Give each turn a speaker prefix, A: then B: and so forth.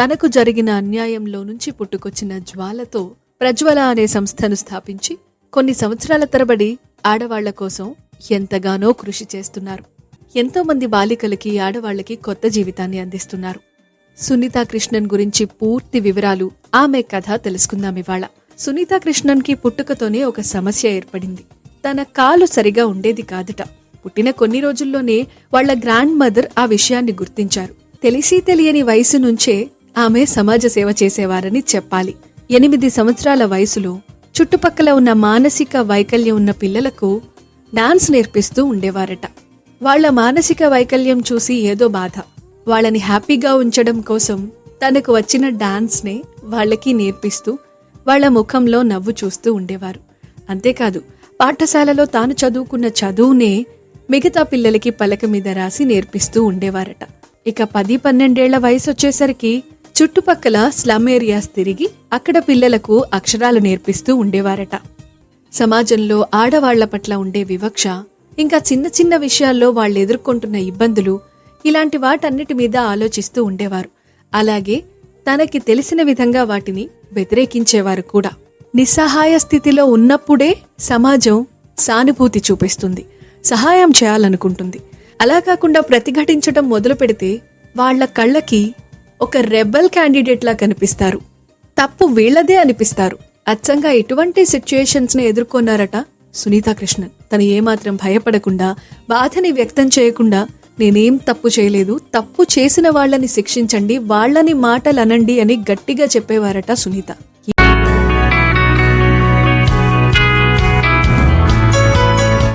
A: తనకు జరిగిన అన్యాయంలో నుంచి పుట్టుకొచ్చిన జ్వాలతో ప్రజ్వల అనే సంస్థను స్థాపించి కొన్ని సంవత్సరాల తరబడి ఆడవాళ్ల కోసం ఎంతగానో కృషి చేస్తున్నారు. ఎంతో మంది బాలికలకి, ఆడవాళ్లకి కొత్త జీవితాన్ని అందిస్తున్నారు. సునీతా కృష్ణన్ గురించి పూర్తి వివరాలు, ఆమె కథ తెలుసుకుందాం ఇవాళ. సునీతా కృష్ణన్ కి పుట్టుకతోనే ఒక సమస్య ఏర్పడింది. తన కాలు సరిగా ఉండేది కాదుట. పుట్టిన కొన్ని రోజుల్లోనే వాళ్ల గ్రాండ్ మదర్ ఆ విషయాన్ని గుర్తించారు. తెలిసి తెలియని వయసు నుంచే ఆమె సమాజ సేవ చేసేవారని చెప్పాలి. 8 సంవత్సరాల వయసులో చుట్టుపక్కల ఉన్న మానసిక వైకల్యం ఉన్న పిల్లలకు డాన్స్ నేర్పిస్తూ ఉండేవారట. వాళ్ల మానసిక వైకల్యం చూసి ఏదో బాధ, వాళ్ళని హ్యాపీగా ఉంచడం కోసం తనకు వచ్చిన డాన్స్నే వాళ్లకి నేర్పిస్తూ వాళ్ల ముఖంలో నవ్వు చూస్తూ ఉండేవారు. అంతేకాదు, పాఠశాలలో తాను చదువుకున్న చదువునే మిగతా పిల్లలకి పలక మీద రాసి నేర్పిస్తూ ఉండేవారట. ఇక 10-12 వయసు వచ్చేసరికి చుట్టుపక్కల స్లమ్ ఏరియాస్ తిరిగి అక్కడ పిల్లలకు అక్షరాలు నేర్పిస్తూ ఉండేవారట. సమాజంలో ఆడవాళ్ల పట్ల ఉండే వివక్ష, ఇంకా చిన్న చిన్న విషయాల్లో వాళ్ళు ఎదుర్కొంటున్న ఇబ్బందులు, ఇలాంటి వాటన్నిటి మీద ఆలోచిస్తూ ఉండేవారు. అలాగే తనకి తెలిసిన విధంగా వాటిని వ్యతిరేకించేవారు కూడా. నిస్సహాయ స్థితిలో ఉన్నప్పుడే సమాజం సానుభూతి చూపిస్తుంది, సహాయం చేయాలనుకుంటుంది. అలా కాకుండా ప్రతిఘటించడం మొదలు పెడితే వాళ్ల కళ్ళకి ఒక రెబల్ క్యాండిడేట్ లా కనిపిస్తారు. తప్పు వీళ్లదే అనిపిస్తారు. అచ్చంగా ఎటువంటి సిచ్యుయేషన్స్ ని ఎదుర్కొన్నారట సునీతా కృష్ణన్. తను ఏమాత్రం భయపడకుండా, బాధని వ్యక్తం చేయకుండా, నేనేం తప్పు చేయలేదు, తప్పు చేసిన వాళ్లని శిక్షించండి, వాళ్లని మాటలు అనండి అని గట్టిగా చెప్పేవారట సునీత.